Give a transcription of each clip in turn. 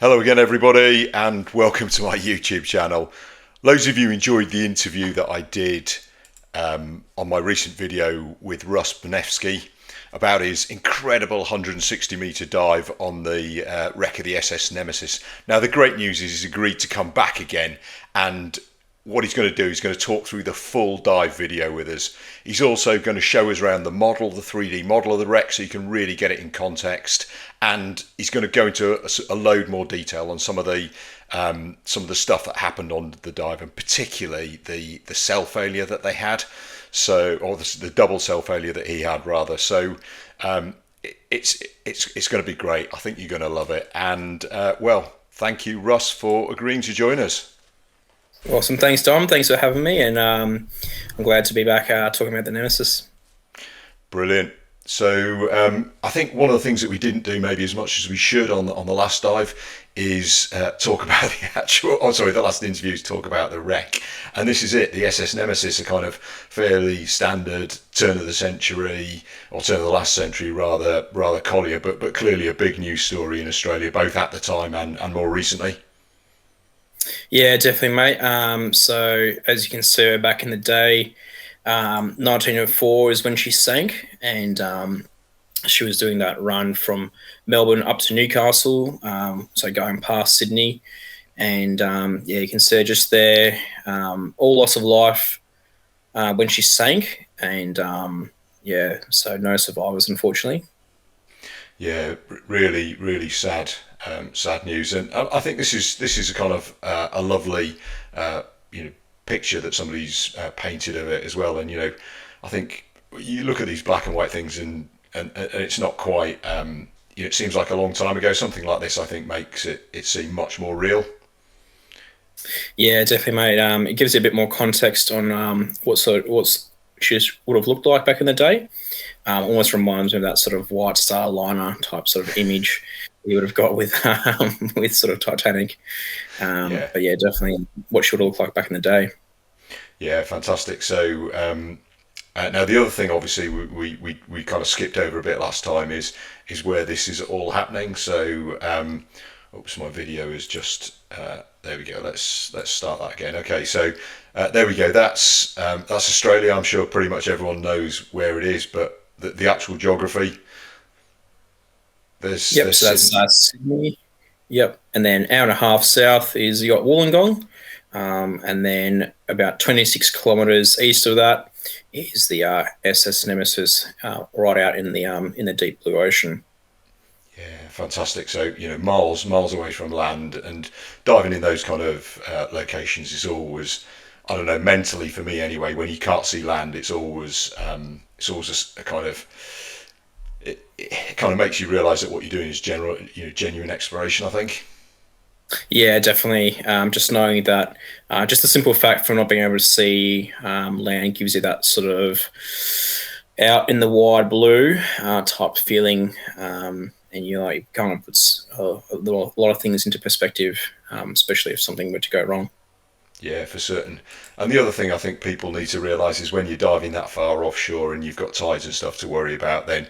Hello again, everybody, and welcome to my YouTube channel. Loads of you enjoyed the interview that I did on my recent video with Rus Pnevski about his incredible 160-metre dive on the wreck of the SS Nemesis. Now, the great news is he's agreed to come back again, and what he's going to do is going to talk through the full dive video with us. He's also going to show us around the model, the 3D model of the wreck, so you can really get it in context. And he's going to go into a load more detail on some of the stuff that happened on the dive, and particularly the cell failure that they had. So, or the double cell failure that he had, rather. So, it's going to be great. I think you're going to love it. And well, thank you, Rus, for agreeing to join us. Awesome. Thanks, Dom. Thanks for having me. And I'm glad to be back talking about the Nemesis. Brilliant. So I think one of the things that we didn't do maybe as much as we should on the last dive is talk about the last interview is talk about the wreck. And this is it. The SS Nemesis, a kind of fairly standard turn of the century, or turn of the last century rather collier, but clearly a big news story in Australia, both at the time and more recently. Yeah, definitely, mate. So as you can see, we're back in the day, 1904 is when she sank, and she was doing that run from Melbourne up to Newcastle, so going past Sydney. And yeah, you can see just there, all loss of life when she sank, and yeah, so no survivors, unfortunately. Yeah, really sad, sad news, and I think this is a kind of a lovely, picture that somebody's painted of it as well. And I think you look at these black and white things, and it's not quite. It seems like a long time ago. Something like this, I think, makes it seem much more real. Yeah, definitely, mate. It gives you a bit more context on what she would have looked like back in the day. Almost reminds me of that sort of White Star Liner type sort of image you would have got with sort of Titanic. Yeah. But yeah, definitely what she would have looked like back in the day. Yeah, fantastic. So now the other thing, obviously, we kind of skipped over a bit last time is where this is all happening. So oops, my video is just there we go. Let's start that again. Okay, so there we go. That's Australia. I'm sure pretty much everyone knows where it is, but the actual geography. So that's Sydney. Yep, and then hour and a half south is you got Wollongong, and then about 26 kilometres east of that is the SS Nemesis, right out in the deep blue ocean. Yeah, fantastic. So miles away from land, and diving in those kind of locations is always, I don't know, mentally for me anyway. When you can't see land, it's always a kind of it kind of makes you realise that what you're doing is genuine exploration, I think. Yeah, definitely. Just knowing that, just the simple fact from not being able to see land gives you that sort of out in the wide blue type feeling, and it kind of puts a lot of things into perspective, especially if something were to go wrong. Yeah, for certain. And the other thing I think people need to realise is when you're diving that far offshore and you've got tides and stuff to worry about, then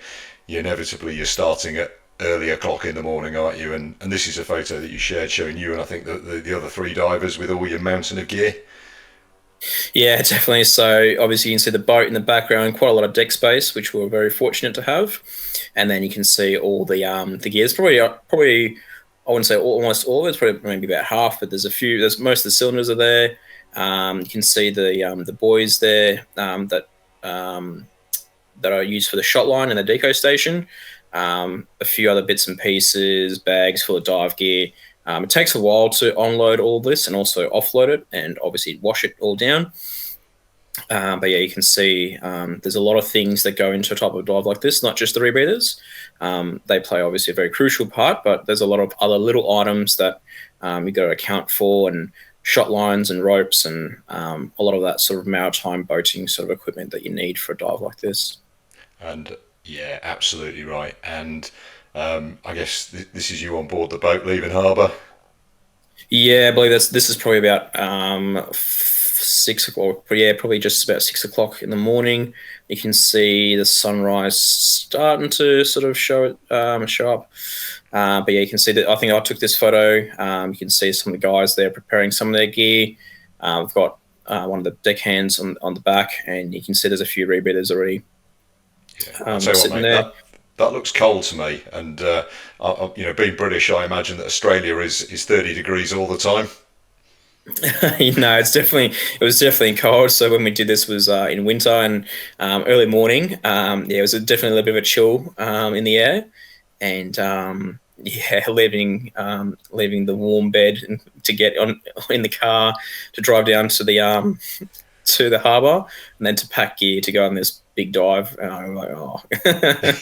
you're starting at early o'clock in the morning, aren't you? And this is a photo that you shared showing you and I think the other three divers with all your mountain of gear. Yeah, definitely. So obviously you can see the boat in the background, quite a lot of deck space, which we were very fortunate to have. And then you can see all the gears. Probably I wouldn't say almost all of it's probably maybe about half, but there's a few. There's most of the cylinders are there. You can see the buoys there that are used for the shot line and the deco station. A few other bits and pieces, bags full of dive gear. It takes a while to unload all this and also offload it, and obviously wash it all down. But yeah, you can see there's a lot of things that go into a type of dive like this, not just the rebreathers. They play obviously a very crucial part, but there's a lot of other little items that you've got to account for, and shot lines and ropes, and a lot of that sort of maritime boating sort of equipment that you need for a dive like this. And yeah, absolutely right. And I guess this is you on board the boat leaving harbour. Yeah, I believe this is probably about 6 o'clock. Yeah, probably just about 6 o'clock in the morning. You can see the sunrise starting to sort of show up. But yeah, you can see that I think I took this photo. You can see some of the guys there preparing some of their gear. We've got one of the deckhands on the back, and you can see there's a few rebreathers already I'll tell you what, sitting mate, there. that looks cold to me. And being British, I imagine that Australia is 30 degrees all the time. No, it was definitely cold. So when we did this was in winter and early morning. Yeah, it was definitely a little bit of a chill in the air, and yeah, leaving the warm bed and to get on in the car to drive down to the harbour, and then to pack gear to go on this big dive. And I'm like, oh, Yeah,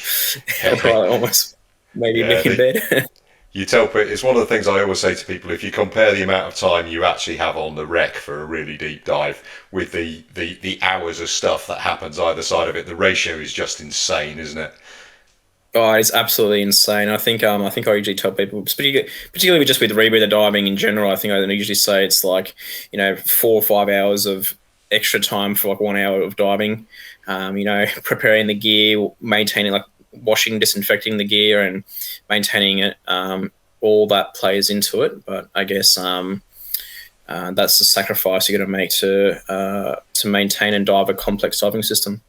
I'd rather almost maybe yeah. be in bed. You tell people, it's one of the things I always say to people: if you compare the amount of time you actually have on the wreck for a really deep dive with the hours of stuff that happens either side of it, the ratio is just insane, isn't it? Oh, it's absolutely insane. I think I usually tell people, particularly just with rebreather diving in general, I think I usually say it's like, 4 or 5 hours of extra time for like 1 hour of diving. Preparing the gear, maintaining, like washing, disinfecting the gear, and maintaining it. All that plays into it. But I guess that's the sacrifice you're going to make to maintain and dive a complex diving system.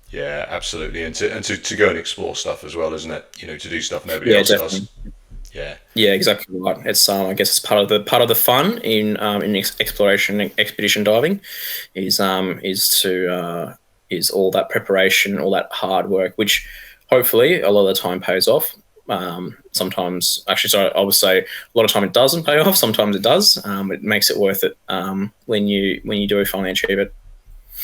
Yeah, absolutely, and to go and explore stuff as well, isn't it? To do stuff nobody Yeah, else definitely. does. Yeah, Yeah, exactly right. It's I guess it's part of the fun in exploration and expedition diving, is all that preparation, all that hard work, which hopefully a lot of the time pays off. Sometimes, actually, sorry, I would say a lot of time it doesn't pay off. Sometimes it does. It makes it worth it when you do finally achieve it.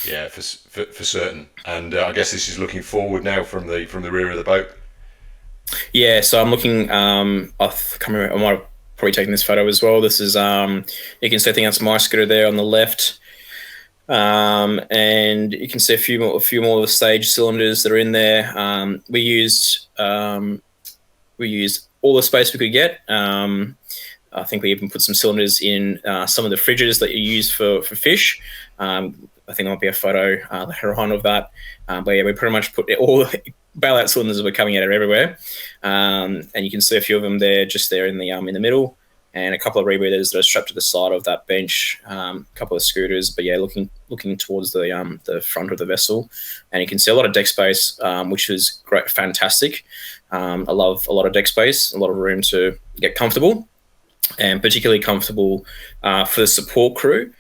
yeah, for certain. And I guess this is looking forward now from the rear of the boat. Yeah, so I'm looking. I can't remember. I might have probably taken this photo as well. This is you can see, I think that's my scooter there on the left, and you can see a few more of the stage cylinders that are in there. We used all the space we could get. I think we even put some cylinders in some of the fridges that you use for fish. I think there might be a photo later on of that. But yeah, we pretty much put all the bailout cylinders that were coming out of everywhere. And you can see a few of them there, just there in the middle, and a couple of rebreathers that are strapped to the side of that bench, a couple of scooters. But yeah, looking towards the front of the vessel, and you can see a lot of deck space, which is great, fantastic. I love a lot of deck space, a lot of room to get comfortable, and particularly comfortable for the support crew.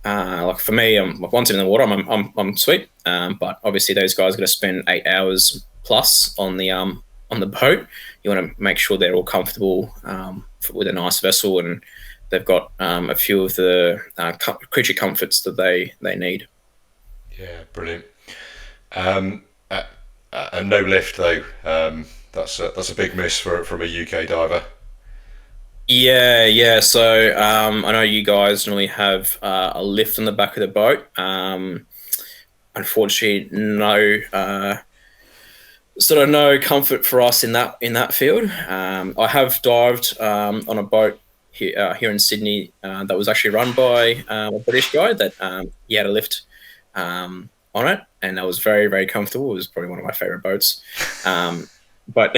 Like for me, once I'm in the water, I'm sweet. But obviously, those guys are going to spend 8 hours plus on the boat. You want to make sure they're all comfortable with a nice vessel, and they've got a few of the creature comforts that they need. Yeah, brilliant. And no lift though. That's a big miss from a UK diver. Yeah, yeah. So I know you guys normally have a lift on the back of the boat. Unfortunately, no comfort for us in that field. I have dived on a boat here in Sydney that was actually run by a British guy that he had a lift on it, and that was very, very comfortable. It was probably one of my favorite boats. But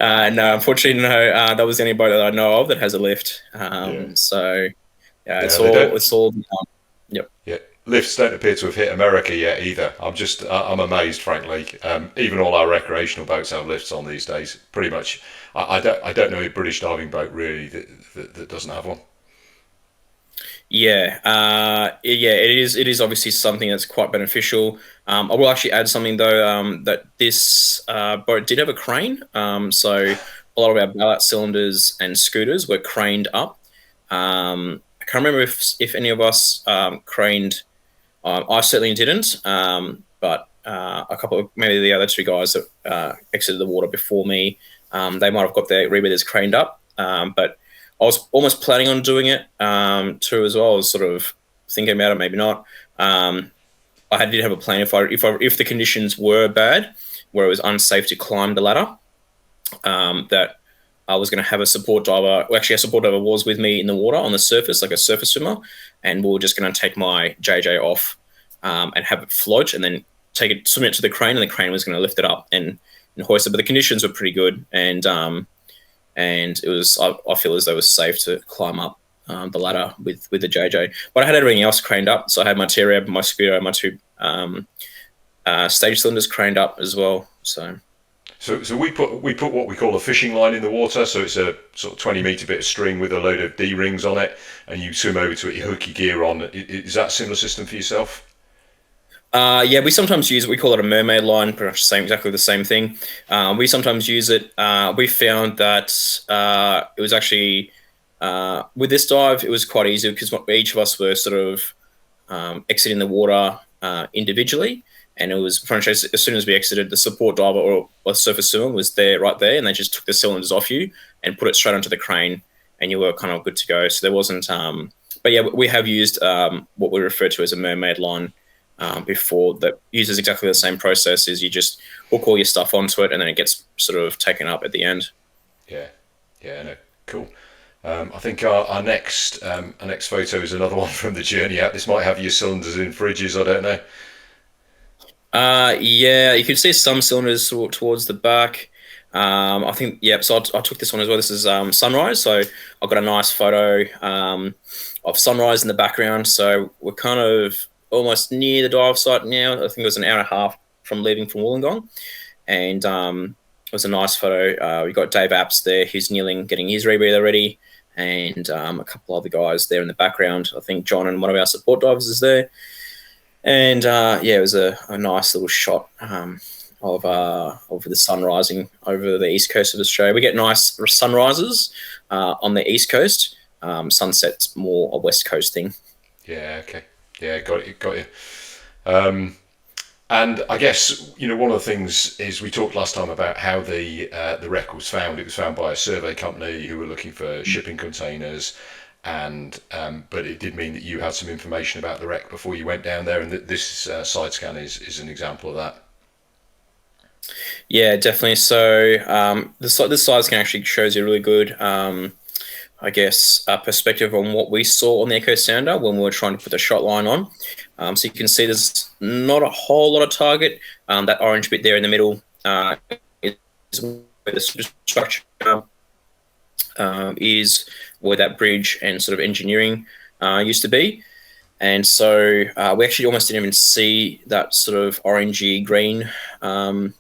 no, unfortunately, no. That was the only boat that I know of that has a lift. Yeah, So yeah, yeah, they don't. it's all. Yep. Yeah, lifts don't appear to have hit America yet either. I'm amazed, frankly. Even all our recreational boats have lifts on these days. Pretty much, I don't know a British diving boat really that doesn't have one. Yeah, yeah, it is. It is obviously something that's quite beneficial. I will actually add something though, that this boat did have a crane. So a lot of our ballast cylinders and scooters were craned up. I can't remember if any of us craned. I certainly didn't. But a couple of maybe the other two guys that exited the water before me, they might have got their rebreathers craned up. But I was almost planning on doing it too as well. I was sort of thinking about it, maybe not. I did have a plan if the conditions were bad, where it was unsafe to climb the ladder, that I was going to have a support diver. Well, actually, a support diver was with me in the water on the surface, like a surface swimmer, and we were just going to take my JJ off and have it float, and then swim it to the crane, and the crane was going to lift it up and hoist it. But the conditions were pretty good, and and it was I feel as though it was safe to climb up the ladder with the JJ. But I had everything else craned up, so I had my T-Reb, my Scudo, my two stage cylinders craned up as well. So we put what we call a fishing line in the water. So it's a sort of 20-meter bit of string with a load of D rings on it, and you swim over to it. You hook your gear on. Is that a similar system for yourself? Yeah, we sometimes use it. We call it a mermaid line, pretty much exactly the same thing. We sometimes use it. We found that it was actually with this dive, it was quite easy because each of us were sort of exiting the water individually, and it was pretty much as soon as we exited, the support diver or surface swimmer was there right there, and they just took the cylinders off you and put it straight onto the crane, and you were kind of good to go. So there wasn't. But yeah, we have used what we refer to as a mermaid line. Before, that uses exactly the same process. Is you just hook all your stuff onto it and then it gets sort of taken up at the end. Yeah, no, cool. I think our next photo is another one from the journey out. This might have your cylinders in fridges. I don't know. Yeah, you can see some cylinders towards the back. I think so I took this one as well. This is sunrise, so I've got a nice photo of sunrise in the background. So we're kind of almost near the dive site now. I think it was an hour and a half from leaving from Wollongong, and it was a nice photo. We got Dave Apps there. He's kneeling, getting his rebreather ready, and a couple other guys there in the background. I think John and one of our support divers is there, and it was a nice little shot of the sun rising over the east coast of Australia. We get nice sunrises on the east coast. Sunset's more a west coast thing. Yeah. Okay. Yeah, got you. And I guess one of the things is we talked last time about how the wreck was found. It was found by a survey company who were looking for shipping containers, and but it did mean that you had some information about the wreck before you went down there, and this side scan is an example of that. Yeah, definitely. So this side scan actually shows you really good. I guess, perspective on what we saw on the Echo Sounder when we were trying to put the shot line on. So you can see there's not a whole lot of target. That orange bit there in the middle is where the superstructure is, where that bridge and sort of engineering used to be. And so we actually almost didn't even see that sort of orangey green on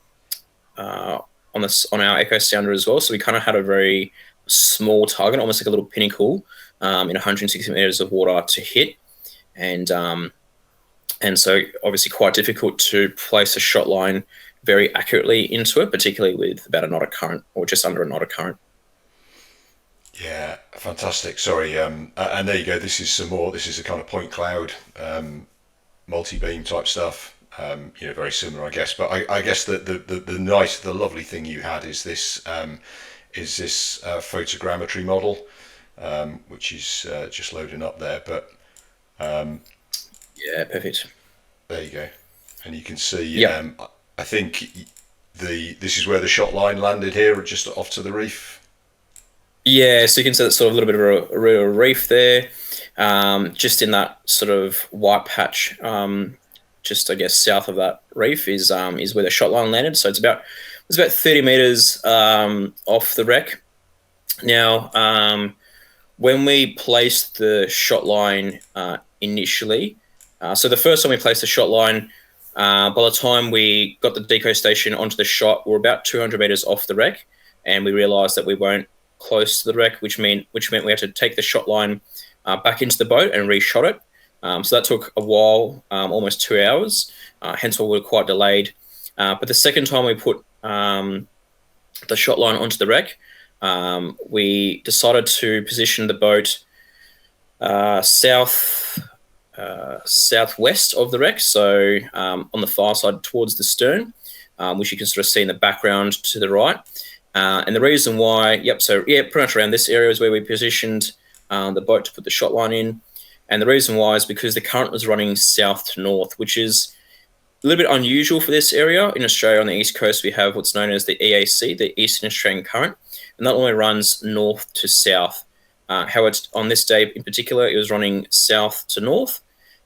our Echo Sounder as well. So we kind of had a very small target, almost like a little pinnacle in 160 meters of water to hit, and so obviously quite difficult to place a shot line very accurately into it, particularly with about a knot of current or just under a knot of current. Yeah, fantastic. Sorry, and there you go. This is some more. This is a kind of point cloud, multi-beam type stuff. Very similar, I guess. But I guess the lovely thing you had is this. Photogrammetry model, which is just loading up there. But yeah, perfect. There you go, and you can see. I think this is where the shot line landed here, just off to the reef. Yeah, so you can see that sort of a little bit of a reef there, just in that sort of white patch. Just I guess south of that reef is where the shot line landed. So it's about 30 meters off the wreck. Now, when we placed the shot line initially, so the first time we placed the shot line, by the time we got the deco station onto the shot, we were about 200 meters off the wreck, and we realized that we weren't close to the wreck, which meant we had to take the shot line back into the boat and reshot it. So that took a while, almost 2 hours, hence why we were quite delayed. But the second time we put the shot line onto the wreck, we decided to position the boat southwest of the wreck, so on the far side towards the stern, which you can sort of see in the background to the right. And the reason why, pretty much around this area is where we positioned the boat to put the shot line in. And the reason why is because the current was running south to north, which is a little bit unusual for this area. In Australia, on the east coast, we have what's known as the EAC, the Eastern Australian Current, and that only runs north to south. However, on this day in particular, it was running south to north.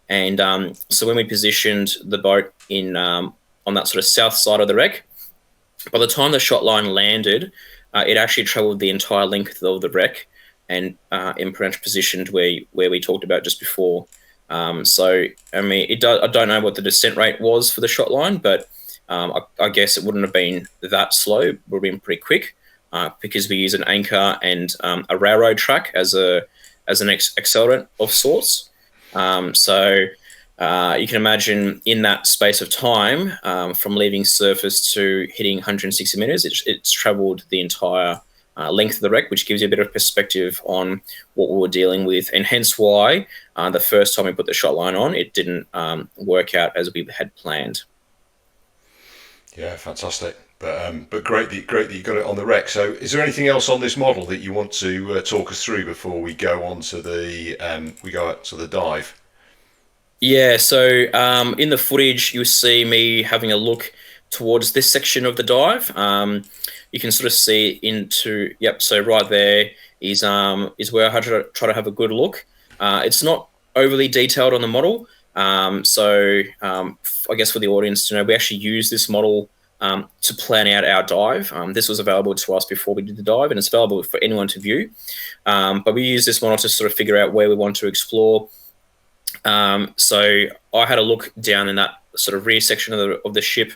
And so when we positioned the boat in on that sort of south side of the wreck, by the time the shot line landed, it actually travelled the entire length of the wreck and in pretty much positioned where we talked about just before. So, I mean, I don't know what the descent rate was for the shot line, but I guess it wouldn't have been that slow. It would have been pretty quick because we use an anchor and a railroad track as an accelerant of sorts. So you can imagine in that space of time, from leaving surface to hitting 160 meters, it's travelled the entire length of the wreck, which gives you a bit of perspective on what we were dealing with, and hence why the first time we put the shot line on, it didn't work out as we had planned. Yeah, fantastic. But great that you got it on the wreck. So, is there anything else on this model that you want to talk us through before we go on to the dive? Yeah, so in the footage, you'll see me having a look towards this section of the dive. You can sort of see into, so right there is where I had to try to have a good look. It's not overly detailed on the model. So I guess for the audience to know, we actually use this model to plan out our dive. This was available to us before we did the dive, and it's available for anyone to view. But we use this model to sort of figure out where we want to explore. So I had a look down in that sort of rear section of the ship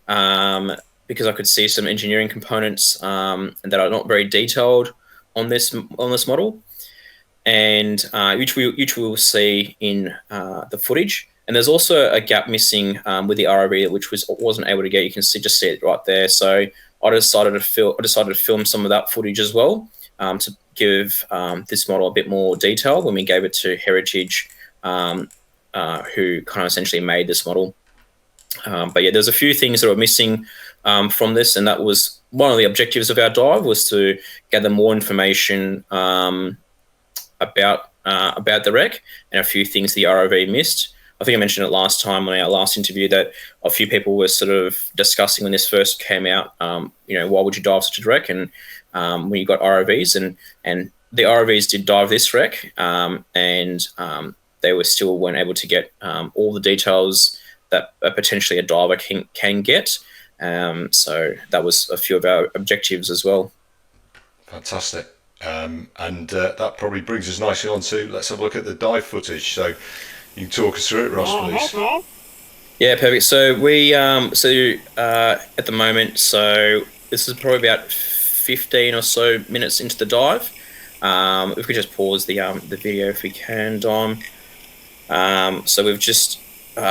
because I could see some engineering components that are not very detailed on this model, and which we will see in the footage. And there's also a gap missing with the ROV, which wasn't able to get. You can just see it right there. So I decided to film some of that footage as well to give this model a bit more detail when we gave it to Heritage, who kind of essentially made this model. But yeah, there's a few things that were missing from this, and that was one of the objectives of our dive, was to gather more information about the wreck and a few things the ROV missed. I think I mentioned it last time on our last interview that a few people were sort of discussing when this first came out, why would you dive such a wreck? And when you got ROVs, and the ROVs did dive this wreck, and they weren't able to get all the details that potentially a diver can get. So that was a few of our objectives as well. Fantastic. And that probably brings us nicely on to, let's have a look at the dive footage. So you can talk us through it, Rus, please. Yeah, perfect. So we, at the moment, so this is probably about 15 or so minutes into the dive. If we could just pause the video if we can, Dom. So we've just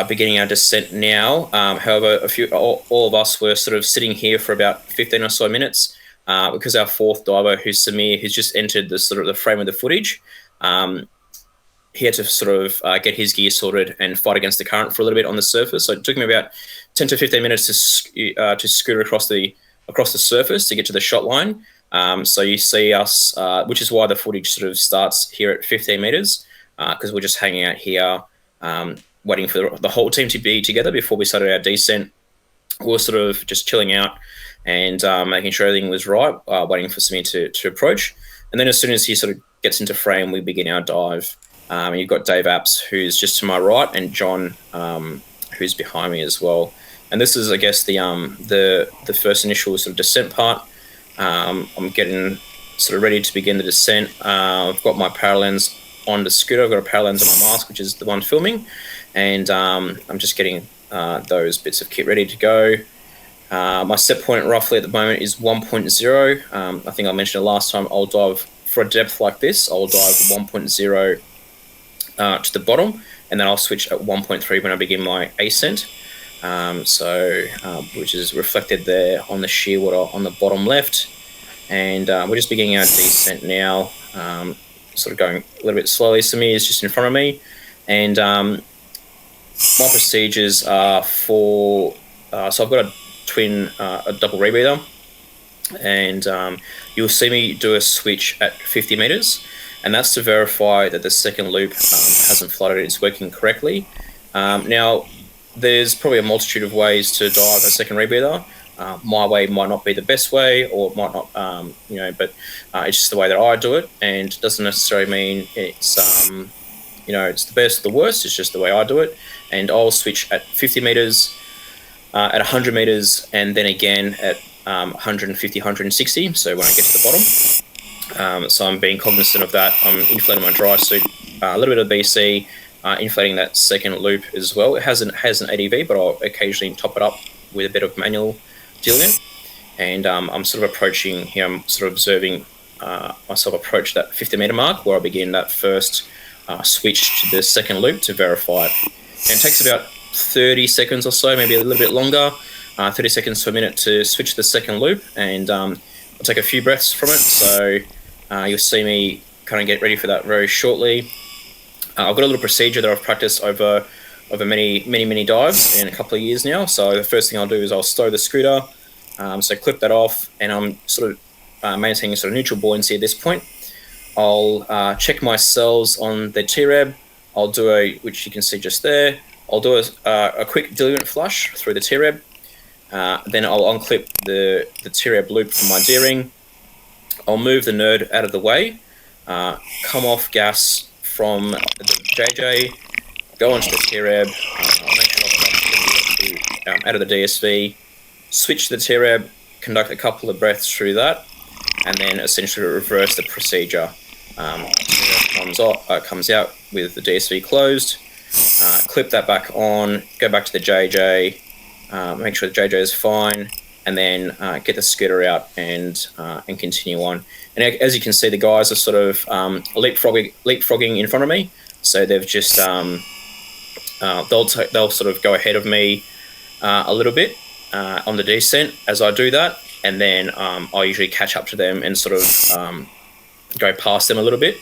beginning our descent now. However, all of us were sort of sitting here for about 15 or so minutes because our fourth diver, who's Samir, who's just entered the frame of the footage. He had to sort of get his gear sorted and fight against the current for a little bit on the surface. So it took him about 10 to 15 minutes to scooter across the surface to get to the shot line. So you see us, which is why the footage sort of starts here at 15 meters, because we're just hanging out here, waiting for the whole team to be together before we started our descent. We were sort of just chilling out and making sure everything was right, waiting for Samir to approach. And then as soon as he sort of gets into frame, we begin our dive. You've got Dave Apps, who's just to my right, and John, who's behind me as well. And this is, I guess, the first initial sort of descent part. I'm getting sort of ready to begin the descent. I've got my paralens on the scooter. I've got a paralens on my mask, which is the one filming, and I'm just getting those bits of kit ready to go. My set point roughly at the moment is 1.0. I think I mentioned it last time. I'll dive for a depth like this. I'll dive 1.0 to the bottom, and then I'll switch at 1.3 when I begin my ascent. Which is reflected there on the shear water on the bottom left. And we're just beginning our descent now, sort of going a little bit slowly. Samir is just in front of me, and my procedures are so I've got a double rebreather, and you'll see me do a switch at 50 meters, and that's to verify that the second loop hasn't flooded, it's working correctly. Now, there's probably a multitude of ways to dive a second rebreather. My way might not be the best way, or it might not, but it's just the way that I do it, and it doesn't necessarily mean it's, it's the best or the worst. It's just the way I do it, and I'll switch at 50 meters, at 100 meters, and then again at 150, 160. So when I get to the bottom, so I'm being cognizant of that. I'm inflating my dry suit, a little bit of BC, inflating that second loop as well. It has an ADV, but I'll occasionally top it up with a bit of manual diluent. And I'm sort of approaching here. I'm sort of observing myself approach that 50 meter mark where I begin that first switch to the second loop to verify it. And it takes about 30 seconds or so, maybe a little bit longer, 30 seconds to a minute to switch the second loop. And I'll take a few breaths from it. So you'll see me kind of get ready for that very shortly. I've got a little procedure that I've practiced over many dives in a couple of years now. So the first thing I'll do is I'll stow the scooter, so clip that off, and I'm sort of maintaining sort of neutral buoyancy at this point. I'll check my cells on the T-Reb. I'll do which you can see just there. I'll do a quick diluent flush through the T-Reb. Then I'll unclip the T-Reb loop from my D-ring. I'll move the nerd out of the way, come off gas from the JJ, go onto the T-Reb, make sure I'm out of the DSV, switch to the T-Reb, conduct a couple of breaths through that, and then essentially reverse the procedure. T-Reb comes out with the DSV closed, clip that back on, go back to the JJ, make sure the JJ is fine, and then get the scooter out and continue on. And as you can see, the guys are sort of leapfrogging in front of me. So they've just they'll sort of go ahead of me a little bit on the descent as I do that, and then I usually catch up to them and sort of go past them a little bit,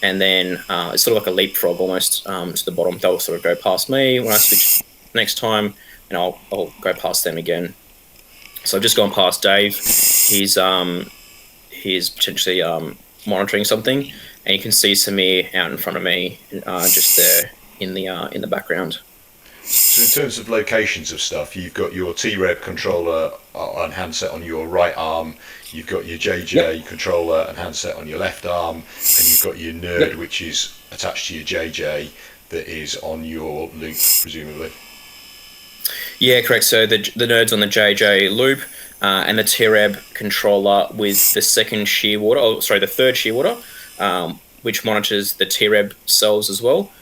and then it's sort of like a leapfrog almost to the bottom. They'll sort of go past me when I switch next time, and I'll go past them again. So I've just gone past Dave. He's potentially monitoring something, and you can see Samir out in front of me, just there in the background. So in terms of locations of stuff, you've got your T-Reb controller and handset on your right arm, you've got your JJ controller and handset on your left arm, and you've got your nerd, which is attached to your JJ, that is on your loop, presumably. Yeah, correct. So the nerd's on the JJ loop, and the T-Reb controller with the third shear water, which monitors the T-Reb cells as well.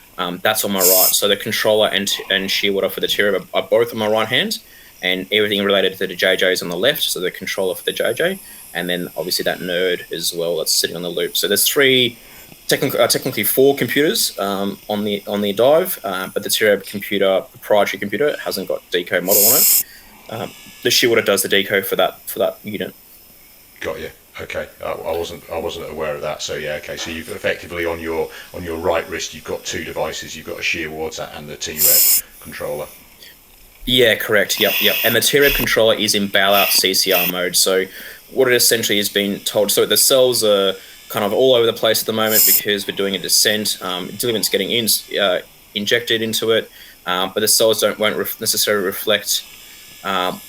That's on my right. So the controller and shear water for the T-Reb are both on my right hand, and everything related to the JJ is on the left. So the controller for the JJ, and then obviously that nerd as well that's sitting on the loop. So there's technically four computers on the dive, but the T-Reb proprietary computer, hasn't got deco model on it. The shear water does the deco for that unit. Got you. Okay, I wasn't aware of that. So yeah, okay. So you've effectively on your right wrist, you've got two devices. You've got a shear water and the T-Reb controller. Yeah, correct. Yep. And the T-Reb controller is in bailout CCR mode. So what it essentially has been told. So the cells are kind of all over the place at the moment because we're doing a descent. Diluent's getting injected into it, but the cells won't necessarily reflect the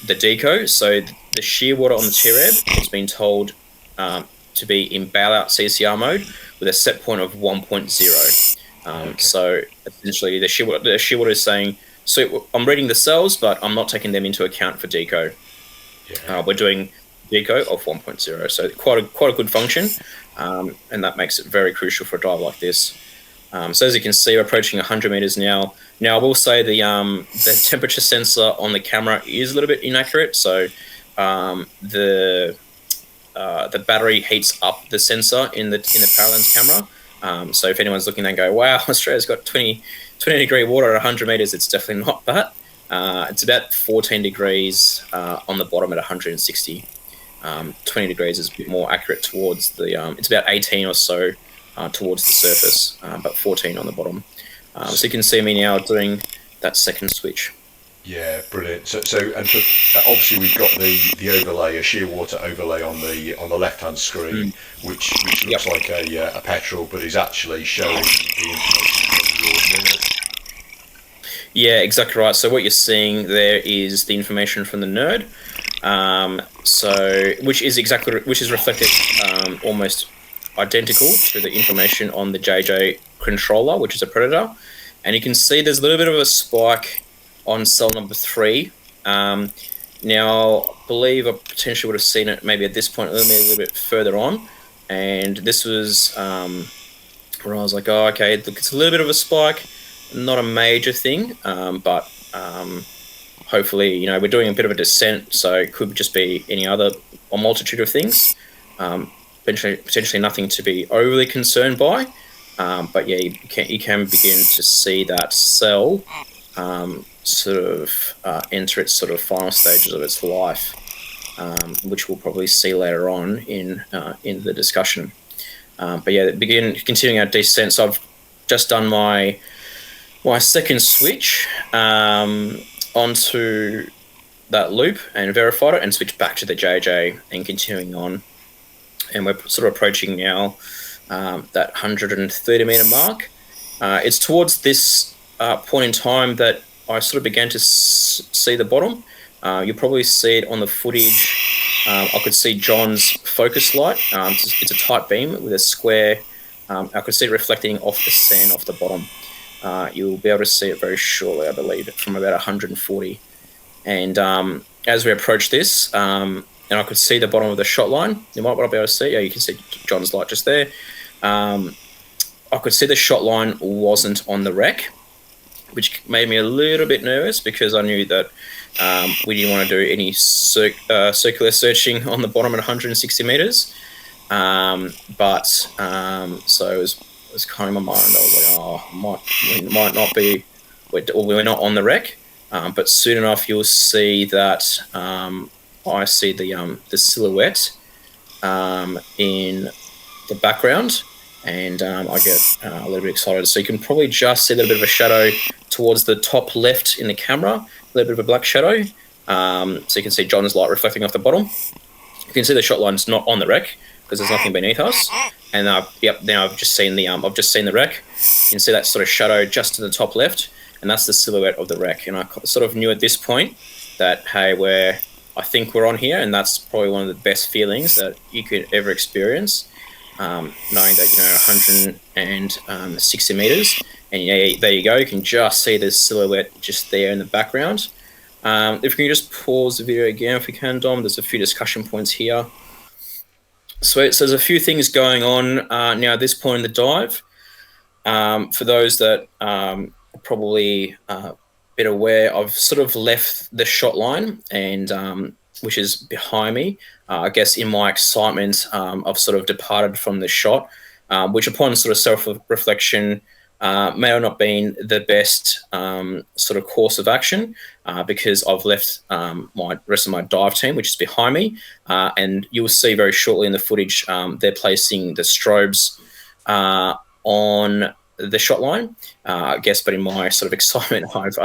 deco. So the shear water on the T-Reb has been told to be in bailout CCR mode with a set point of 1.0. Okay. So essentially the shear water is saying, so I'm reading the cells, but I'm not taking them into account for deco. Yeah. We're doing deco of 1.0, so quite a good function, and that makes it very crucial for a dive like this. So as you can see, we're approaching 100 meters now. Now I will say the temperature sensor on the camera is a little bit inaccurate. So the battery heats up the sensor in the Paralens camera. So if anyone's looking, they go, "Wow, Australia's got 20 degree water at 100 meters." It's definitely not that. It's about 14 degrees on the bottom at 160. 20 degrees is a bit more accurate towards the. It's about 18 or so towards the surface, but 14 on the bottom. So you can see me now doing that second switch. Yeah, brilliant. So and obviously we've got the overlay, a shear water overlay on the left hand screen, which looks like a petrol, but is actually showing the information from your nerd. Yeah, exactly right. So what you're seeing there is the information from the nerd, which is reflected almost identical to the information on the JJ controller, which is a Predator. And you can see there's a little bit of a spike on cell number 3. Now, believe I potentially would have seen it maybe at this point, a little bit further on. And this was where I was like, oh, okay, look, it's a little bit of a spike, not a major thing, but hopefully, you know, we're doing a bit of a descent, so it could just be a multitude of things. Potentially nothing to be overly concerned by. But yeah, you can begin to see that cell sort of enter its sort of final stages of its life, which we'll probably see later on in the discussion. But yeah, continuing our descent. So I've just done my second switch onto that loop and verified it, and switched back to the JJ and continuing on. And we're sort of approaching now that 130 meter mark. It's towards this point in time that I sort of began to see the bottom. You'll probably see it on the footage. I could see John's focus light. It's a tight beam with a square. I could see it reflecting off the sand off the bottom. You'll be able to see it very shortly, I believe, from about 140. And as we approach this, and I could see the bottom of the shot line. You might be able to see. Yeah, you can see John's light just there. I could see the shot line wasn't on the wreck, which made me a little bit nervous because I knew that we didn't want to do any circular searching on the bottom at 160 meters. So it was kind of in my mind. I was like, oh, we might not be, we're not on the wreck. But soon enough, you'll see that I see the silhouette in the background, and I get a little bit excited. So you can probably just see a little bit of a shadow towards the top left in the camera, a little bit of a black shadow. So you can see John's light reflecting off the bottom. You can see the shot line's not on the wreck because there's nothing beneath us. And now I've just seen the wreck. You can see that sort of shadow just to the top left, and that's the silhouette of the wreck. And I sort of knew at this point that, hey, I think we're on here, and that's probably one of the best feelings that you could ever experience, knowing that, 160 meters, and yeah, there you go. You can just see the silhouette just there in the background. If we can just pause the video again, if we can, Dom, there's a few discussion points here. So there's a few things going on now at this point in the dive. For those that are probably a bit aware, I've sort of left the shot line, and which is behind me. I guess in my excitement, I've sort of departed from the shot, which upon sort of self-reflection may have not been the best sort of course of action, because I've left my rest of my dive team, which is behind me, and you'll see very shortly in the footage they're placing the strobes on the shot line, I guess. But in my sort of excitement, I've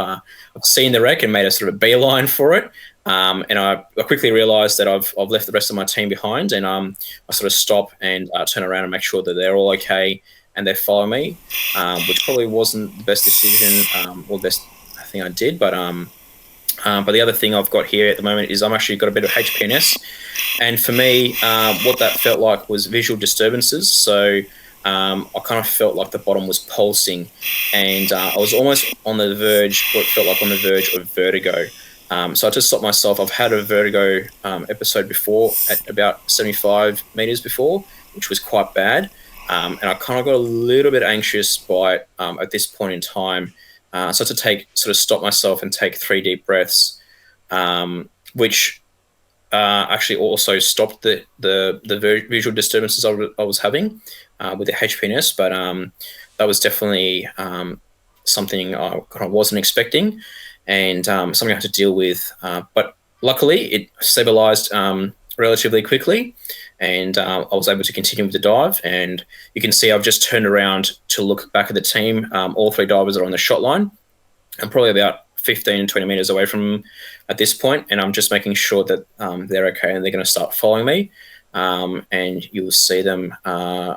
seen the wreck and made a sort of beeline for it, and I quickly realised that I've left the rest of my team behind, and I sort of stop and turn around and make sure that they're all okay and they follow me, which probably wasn't the best decision or the best thing I did. But the other thing I've got here at the moment is I'm actually got a bit of HPNS, and for me, what that felt like was visual disturbances. So I kind of felt like the bottom was pulsing, and I was almost on the verge, what felt like on the verge of vertigo. So I just stopped myself. I've had a vertigo episode before at about 75 meters before, which was quite bad. And I kind of got a little bit anxious by it at this point in time. So I had to sort of stop myself and take 3 deep breaths, which actually also stopped the visual disturbances I was having with the HPNS. But that was definitely something I kind of wasn't expecting, and something I had to deal with. But luckily, it stabilized relatively quickly, and I was able to continue with the dive. And you can see I've just turned around to look back at the team. All 3 divers are on the shot line. I'm probably about 15 20 meters away from them at this point, and I'm just making sure that they're okay and they're going to start following me. And you will see them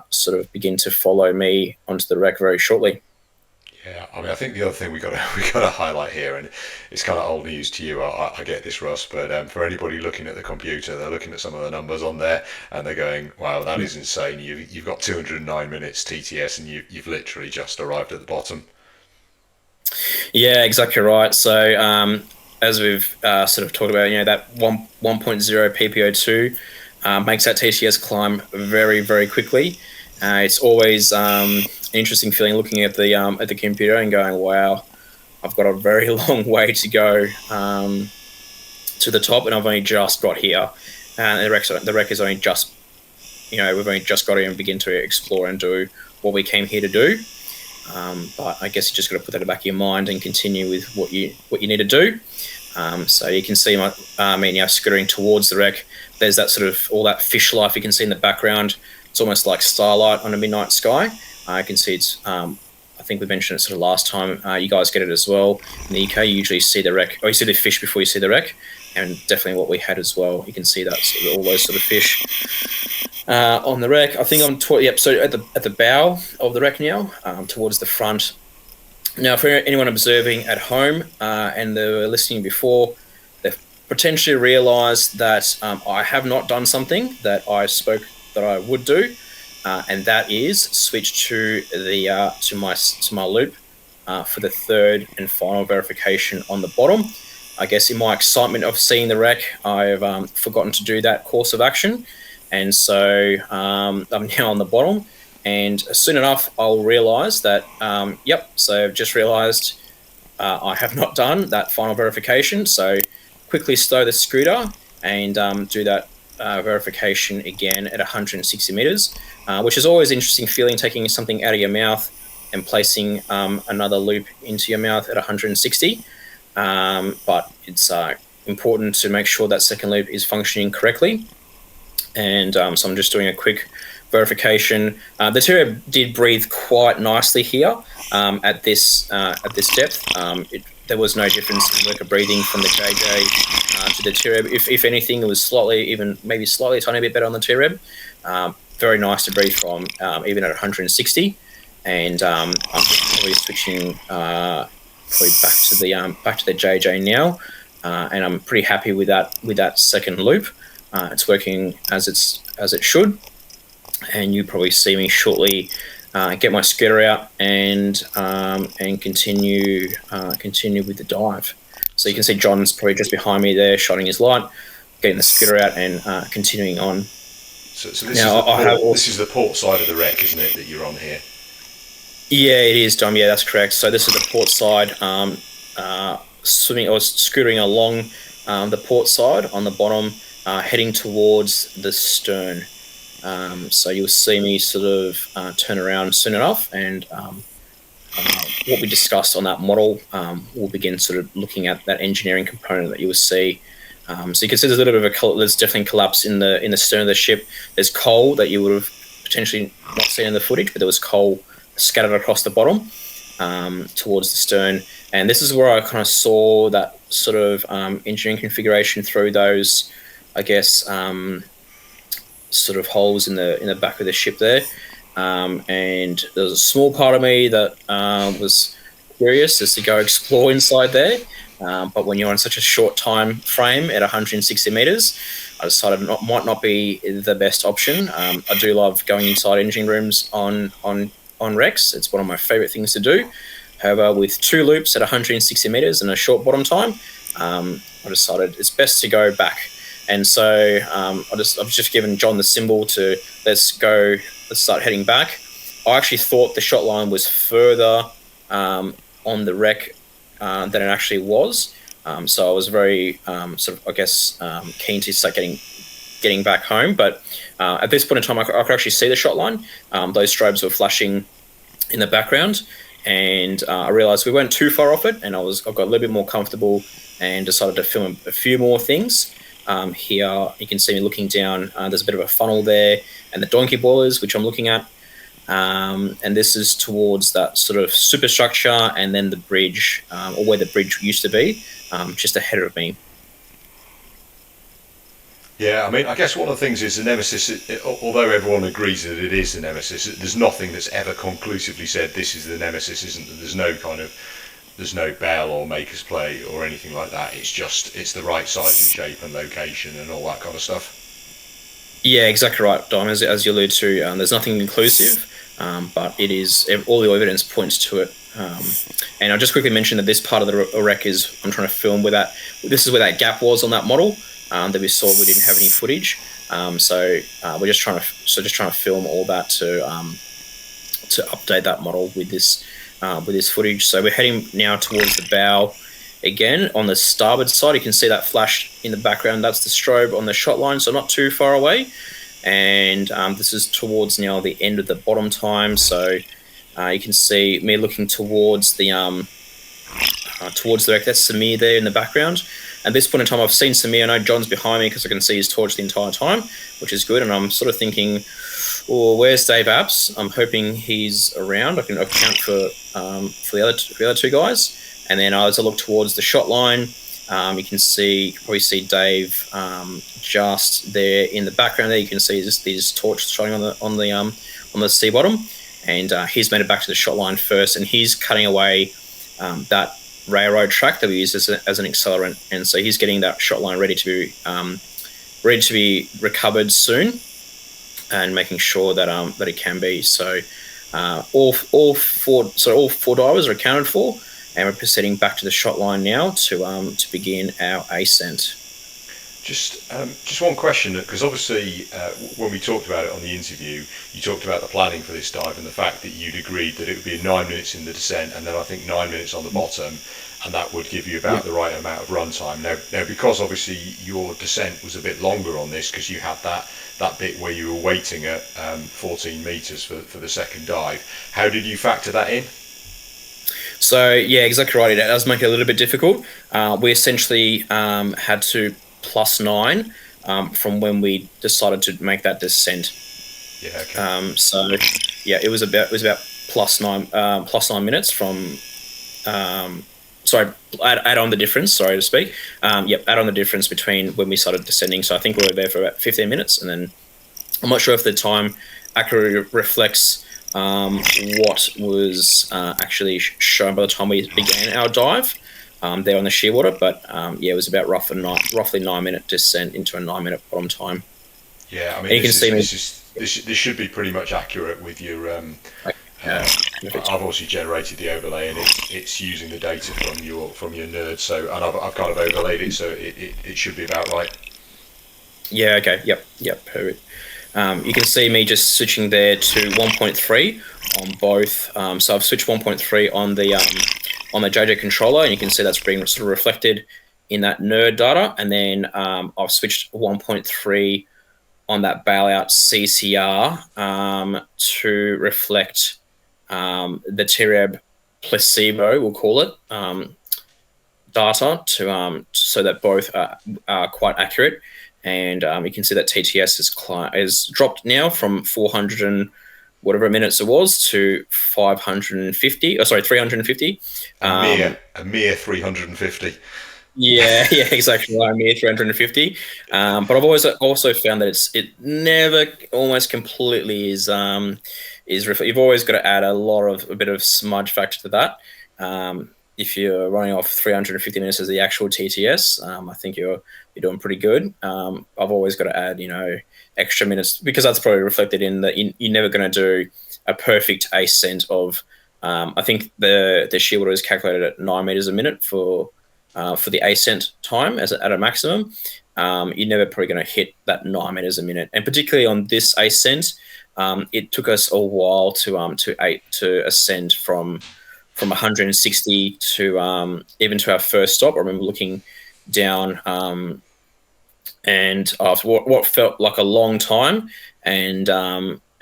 sort of begin to follow me onto the wreck very shortly. Yeah, I mean, I think the other thing we got to highlight here, and it's kind of old news to you. I get this, Russ, but for anybody looking at the computer, they're looking at some of the numbers on there, and they're going, "Wow, that is insane! You've got 209 minutes TTS, and you've literally just arrived at the bottom." Yeah, exactly right. So as we've sort of talked about, that 1.0 PPO2 makes that TCS climb very, very quickly. It's always an interesting feeling looking at the computer and going, wow, I've got a very long way to go to the top, and I've only just got here. And the wreck is only just, we've only just got here and begin to explore and do what we came here to do. But I guess you just got to put that in the back of your mind and continue with what you need to do. So you can see skittering towards the wreck. There's that sort of all that fish life you can see in the background. It's almost like starlight on a midnight sky. I can see it's. I think we mentioned it sort of last time. You guys get it as well. In the UK, you usually see the wreck, or you see the fish before you see the wreck, and definitely what we had as well. You can see that all those sort of fish on the wreck. I think I'm so at the bow of the wreck now, towards the front. Now, for anyone observing at home and they were listening before, they've potentially realised that I have not done something that I spoke that I would do, and that is switch to the to my loop for the third and final verification on the bottom. I guess in my excitement of seeing the wreck, I've forgotten to do that course of action, and so I'm now on the bottom. And soon enough, I'll realise that, so I've just realised I have not done that final verification. So quickly slow the scooter and do that verification again at 160 metres, which is always an interesting feeling, taking something out of your mouth and placing another loop into your mouth at 160. But it's important to make sure that second loop is functioning correctly. And so I'm just doing a quick verification. The Terreb did breathe quite nicely here at this depth. There was no difference in worker breathing from the JJ to the Terreb. If anything, it was slightly a tiny bit better on the Terreb. Very nice to breathe from, even at 160. And I'm probably switching back to the JJ now, and I'm pretty happy with that second loop. It's working as it should. And you probably see me shortly get my scooter out and continue with the dive. So you can see John's probably just behind me there, shining his light, getting the scooter out and continuing on. So this is the port side of the wreck, isn't it, that you're on here? Yeah, it is, Dom. Yeah, that's correct. So this is the port side, scootering along the port side on the bottom, heading towards the stern. So you'll see me sort of turn around soon enough, and what we discussed on that model, we'll begin sort of looking at that engineering component that you will see. So you can see there's a little bit of there's definitely collapse in the stern of the ship. There's coal that you would have potentially not seen in the footage, but there was coal scattered across the bottom towards the stern. And this is where I kind of saw that sort of engineering configuration through those, I guess, sort of holes in the back of the ship there, and there was a small part of me that was curious as to go explore inside there, but when you're on such a short time frame at 160 meters, I decided might not be the best option. I do love going inside engine rooms on wrecks. It's one of my favorite things to do. However, with two loops at 160 meters and a short bottom time, I decided it's best to go back. And so I've just given John the symbol to let's start heading back. I actually thought the shot line was further on the wreck than it actually was. So I was very keen to start getting back home. But at this point in time, I could actually see the shot line. Those strobes were flashing in the background, and I realised we weren't too far off it, and I got a little bit more comfortable and decided to film a few more things. Here you can see me looking down. There's a bit of a funnel there, and the donkey boilers, which I'm looking at. And this is towards that sort of superstructure, and then the bridge, or where the bridge used to be, just ahead of me. Yeah, I mean, I guess one of the things is the Nemesis, although everyone agrees that it is the Nemesis, there's nothing that's ever conclusively said this is the Nemesis, isn't there? There's no bell or maker's plate or anything like that. It's the right size and shape and location and all that kind of stuff. Yeah, exactly right, Dom. As you allude to, there's nothing conclusive, but it is, all the evidence points to it And I'll just quickly mention that this part of the wreck is I'm trying to film where that. This is where that gap was on that model that we saw. We didn't have any footage, so we're just trying to film all that to update that model with this footage. So we're heading now towards the bow. Again, on the starboard side, you can see that flash in the background. That's the strobe on the shot line, so not too far away. And this is towards now the end of the bottom time. So you can see me looking towards the wreck. That's Samir there in the background. At this point in time, I've seen Samir. I know John's behind me because I can see his torch the entire time, which is good. And I'm sort of thinking, oh, where's Dave Apps? I'm hoping he's around. I can account for the other two guys. And then as I look towards the shot line, you can probably see Dave just there in the background. There you can see these torches shining on the sea bottom, and he's made it back to the shot line first, and he's cutting away that railroad track that we use as an accelerant, and so he's getting that shot line ready to be recovered soon, and making sure that it can be. So all four divers are accounted for. And we're proceeding back to the shot line now to begin our ascent. Just one question, because obviously when we talked about it on the interview, you talked about the planning for this dive and the fact that you'd agreed that it would be 9 minutes in the descent and then I think 9 minutes on the bottom, and that would give you about the right amount of run time. Now because obviously your descent was a bit longer on this because you had that bit where you were waiting at 14 meters for the second dive, how did you factor that in? So yeah, exactly right. It does make it a little bit difficult. We essentially had to +9 from when we decided to make that descent. Yeah. Okay. So yeah, it was about +9 minutes from. Add on the difference. Sorry to speak. Add on the difference between when we started descending. So I think we were there for about 15 minutes, and then I'm not sure if the time accurately reflects what was actually shown by the time we began our dive there on the shearwater, but it was about roughly 9 minute descent into a 9 minute bottom time. Yeah, I mean, this should be pretty much accurate with your. I've obviously generated the overlay, and it's using the data from your nerd. So, and I've kind of overlaid it, so it should be about right. Yeah. Okay. Yep. Perfect. You can see me just switching there to 1.3 on both. So I've switched 1.3 on the JJ controller, and you can see that's being sort of reflected in that nerd data. And then I've switched 1.3 on that Bailout CCR to reflect the TREB placebo, we'll call it, data so that both are quite accurate. And you can see that TTS is dropped now from 400 and whatever minutes it was to 350. A mere 350. Yeah, exactly. A mere 350. But I've always also found that it never almost completely is. You've always got to add a bit of smudge factor to that. If you're running off 350 minutes as the actual TTS, I think you're doing pretty good. I've always got to add, extra minutes, because that's probably reflected in that you're never going to do a perfect ascent of. I think the shearwater is calculated at 9 meters a minute for the ascent time at a maximum. You're never probably going to hit that 9 meters a minute, and particularly on this ascent, it took us a while to ascend from 160 to even to our first stop. I remember looking down and after what felt like a long time, and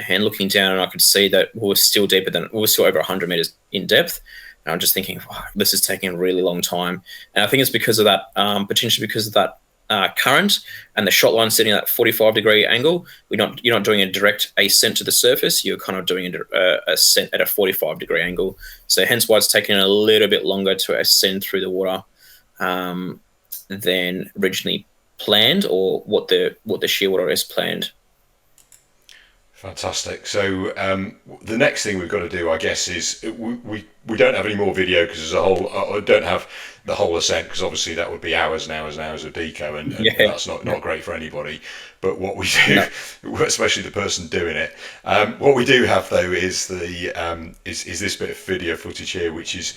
looking down, and I could see that we were still over 100 meters in depth. And I'm just thinking, wow, this is taking a really long time. And I think it's because of that, potentially because of that current and the shot line sitting at that 45-degree angle. You're not doing a direct ascent to the surface. You're kind of doing a ascent at a 45-degree angle. So hence why it's taking a little bit longer to ascend through the water than originally planned, or what the shearwater is planned. Fantastic. So the next thing we've got to do, I guess, is we don't have any more video because there's a whole. I don't have the whole ascent because obviously that would be hours and hours and hours of deco, and Yeah. that's not great for anybody. But what we do, No. especially the person doing it, what we do have though is the is this bit of video footage here, which is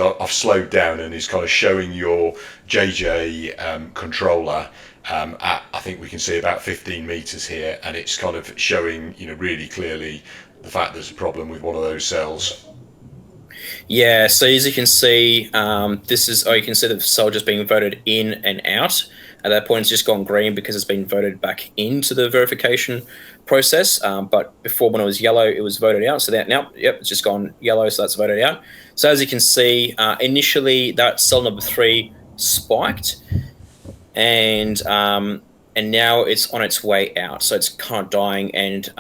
I've slowed down and is kind of showing your JJ controller. At, I think we can see about 15 meters here, and it's kind of showing, really clearly the fact there's a problem with one of those cells. Yeah, so as you can see, this is, you can see the cell just being voted in and out. At that point, it's just gone green because it's been voted back into the verification process. But before, when it was yellow, it was voted out. So that now, yep, it's just gone yellow, so that's voted out. So as you can see, initially that cell number 3 spiked, and now it's on its way out. So it's kind of dying, and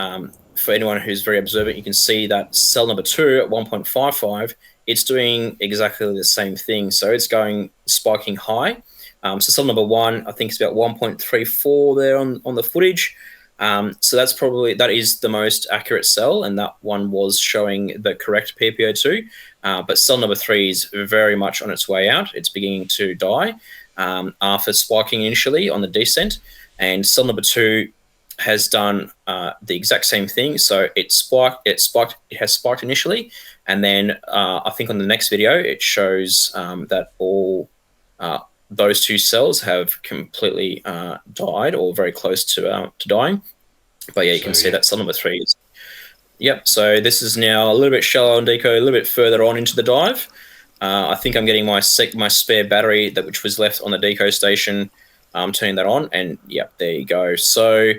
for anyone who's very observant, you can see that cell number 2 at 1.55, it's doing exactly the same thing. So it's going spiking high. So cell number 1, I think it's about 1.34 there on the footage. So that is the most accurate cell, and that one was showing the correct PPO2. But cell number 3 is very much on its way out. It's beginning to die after spiking initially on the descent, and cell number 2 has done the exact same thing. So it has spiked initially, and then I think on the next video it shows that all those 2 cells have completely died or very close to dying. But yeah, you can see that cell number 3 is. Yep. So this is now a little bit shallow on deco, a little bit further on into the dive. I think I'm getting my spare battery which was left on the deco station. Turning that on, and yep, there you go. So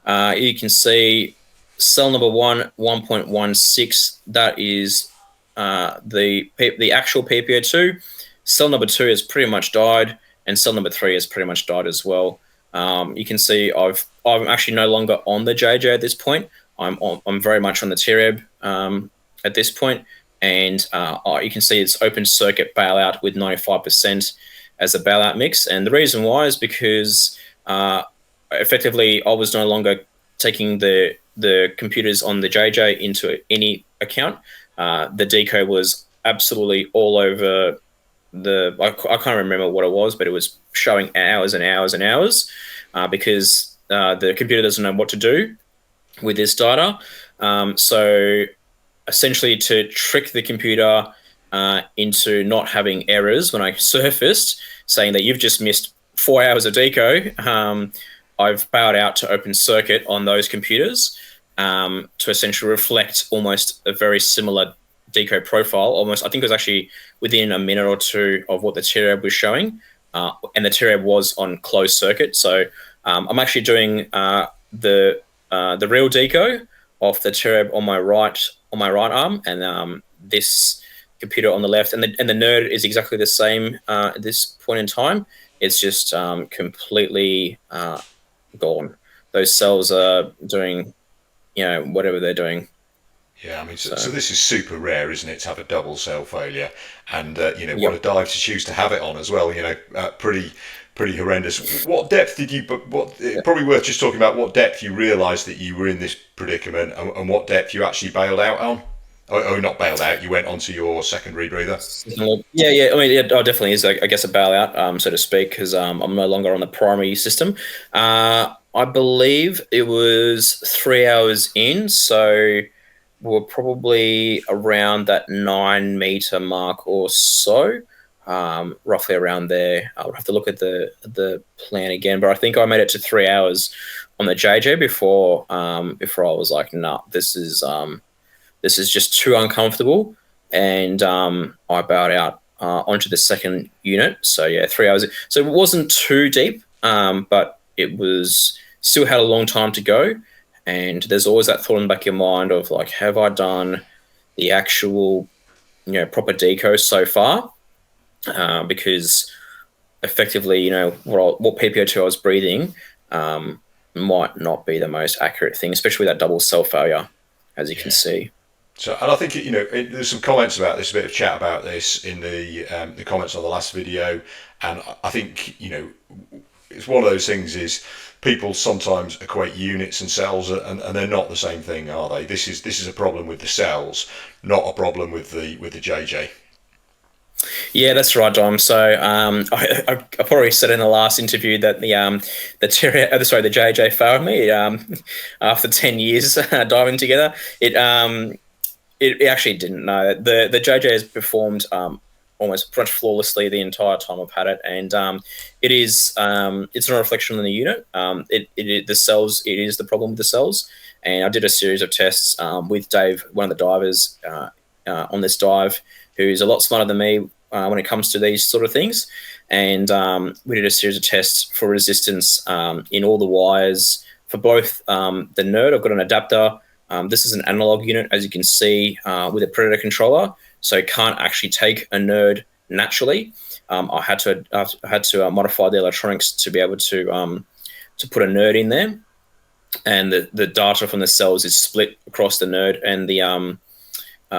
you can see cell number 1, 1.16. That is the actual PPO2. Cell number 2 has pretty much died, and cell number 3 has pretty much died as well. You can see I'm actually no longer on the JJ at this point. I'm very much on the TREB at this point, and you can see it's open circuit bailout with 95% as a bailout mix. And the reason why is because effectively I was no longer taking the computers on the JJ into any account. The deco was absolutely all over I can't remember what it was, but it was showing hours and hours and hours because the computer doesn't know what to do with this data. So essentially, to trick the computer into not having errors when I surfaced, saying that you've just missed 4 hours of deco, I've bailed out to open circuit on those computers to essentially reflect almost a very similar deco profile. Almost, I think it was actually within a minute or 2 of what the TREB was showing, and the TREB was on closed circuit. So I'm actually doing the real deco off the TREB on my right arm, and this computer on the left, and the nerd is exactly the same at this point in time. It's just completely gone. Those cells are doing, whatever they're doing. Yeah, I mean, so this is super rare, isn't it, to have a double cell failure, and Yep. what a dive to choose to have it on as well. Pretty horrendous. What depth did you? Probably worth just talking about what depth you realised that you were in this predicament, and what depth you actually bailed out on. Oh, not bailed out. You went onto your second rebreather. Yeah. I mean, it definitely is, I guess, a bailout, so to speak, because I'm no longer on the primary system. I believe it was 3 hours in, so we're probably around that 9 meter mark or so, roughly around there. I'll have to look at the plan again, but I think I made it to 3 hours on the JJ before I was like, nah, this is just too uncomfortable, and I bowed out onto the second unit. So yeah, 3 hours. So it wasn't too deep, but it was still had a long time to go. And there's always that thought in the back of your mind of like, have I done the actual, proper deco so far? Because effectively, what PPO2 I was breathing might not be the most accurate thing, especially with that double cell failure, as you can see. So, and I think there's some comments about this, a bit of chat about this in the comments on the last video, and I think it's one of those things. Is people sometimes equate units and cells, and they're not the same thing, are they? This is a problem with the cells, not a problem with the JJ. Yeah, that's right, Dom. So I probably said in the last interview that the JJ failed me after 10 years diving together. It actually didn't. No, the JJ has performed almost pretty much flawlessly the entire time I've had it, and it's not a reflection on the unit. The cells. It is the problem with the cells, and I did a series of tests with Dave, one of the divers on this dive, who's a lot smarter than me when it comes to these sort of things. And we did a series of tests for resistance in all the wires for both the node. I've got an adapter. This is an analog unit, as you can see, with a Predator controller, so it can't actually take a node naturally. I had to modify the electronics to be able to put a node in there, and the data from the cells is split across the node, and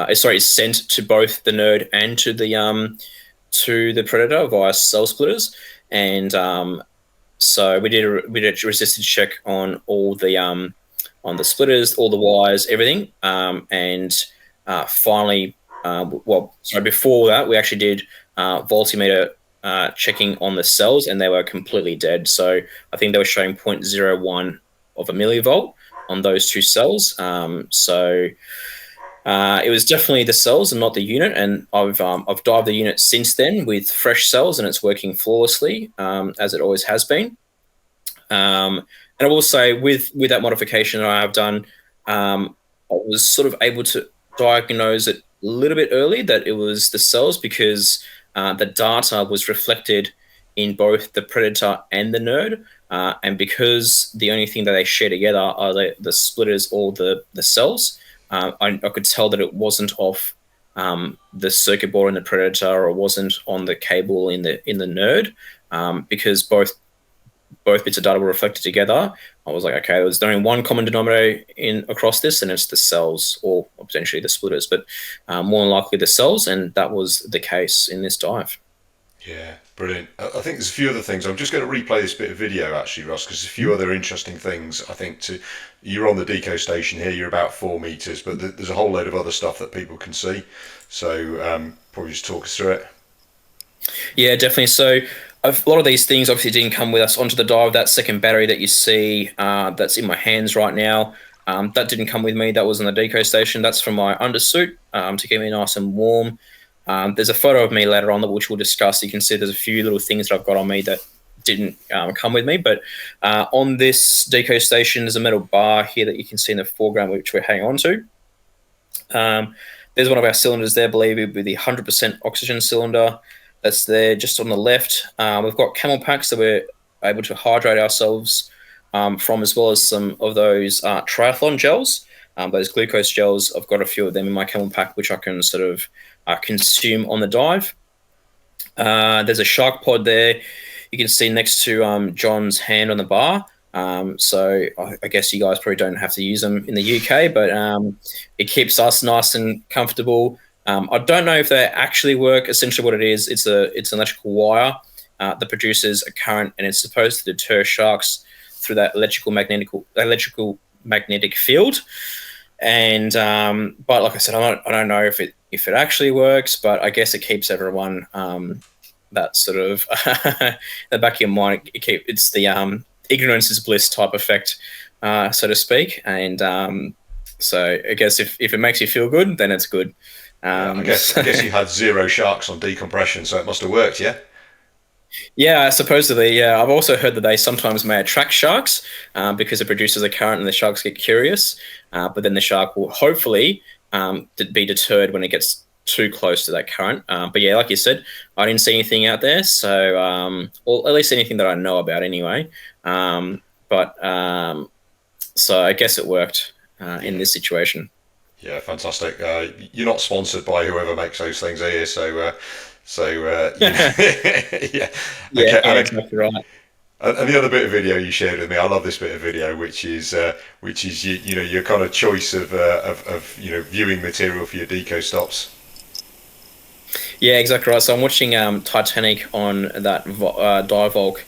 is sent to both the node and to the Predator via cell splitters. And so we did a resistance check on all the splitters, all the wires, everything. And finally, before that, we actually did voltmeter checking on the cells, and they were completely dead. So I think they were showing 0.01 of a millivolt on those two cells. It was definitely the cells and not the unit, and I've dived the unit since then with fresh cells, and it's working flawlessly, as it always has been. And I will say, with that modification that I have done, I was sort of able to diagnose it a little bit early that it was the cells, because the data was reflected in both the Predator and the node, and because the only thing that they share together are the splitters or the cells. I could tell that it wasn't off the circuit board in the Predator, or it wasn't on the cable in the node, because both bits of data were reflected together. I was like, okay, there's only one common denominator across this, and it's the cells, or potentially the splitters, but more than likely the cells, and that was the case in this dive. Yeah, brilliant. I think there's a few other things. I'm just going to replay this bit of video, actually, Russ, because there's a few other interesting things. I think you're on the deco station here. You're about 4 meters, but there's a whole load of other stuff that people can see. So probably just talk us through it. Yeah, definitely. So a lot of these things obviously didn't come with us onto the dive. That second battery that you see that's in my hands right now, that didn't come with me. That was on the deco station. That's from my undersuit to keep me nice and warm. There's a photo of me later on which we'll discuss. You can see there's a few little things that I've got on me that didn't come with me. But on this deco station, there's a metal bar here that you can see in the foreground, which we're hanging on to. There's one of our cylinders there, believe it with the 100% oxygen cylinder. That's there just on the left. We've got camel packs that we're able to hydrate ourselves from, as well as some of those triathlon gels, those glucose gels. I've got a few of them in my camel pack, which I can sort of consume on the dive. There's a shark pod there. You can see next to John's hand on the bar. So I guess you guys probably don't have to use them in the UK, but it keeps us nice and comfortable. I don't know if they actually work. Essentially what it is, it's an electrical wire that produces a current, and it's supposed to deter sharks through that electrical magnetic field. And but like I said, I don't know if it actually works, but I guess it keeps everyone that sort of in the back of your mind. It's the ignorance is bliss type effect, so to speak. And so I guess if it makes you feel good, then it's good. I guess you had 0 sharks on decompression, so it must have worked, yeah? Yeah, supposedly, yeah. I've also heard that they sometimes may attract sharks because it produces a current and the sharks get curious, but then the shark will hopefully be deterred when it gets too close to that current. But yeah, like you said, I didn't see anything out there, so or at least anything that I know about anyway. So I guess it worked in this situation. Yeah, fantastic. You're not sponsored by whoever makes those things, are you? Yeah. Yeah, Okay. exactly right. And the other bit of video you shared with me, I love this bit of video, which is your kind of choice of viewing material for your deco stops. Yeah, exactly right. So I'm watching Titanic on that Divolk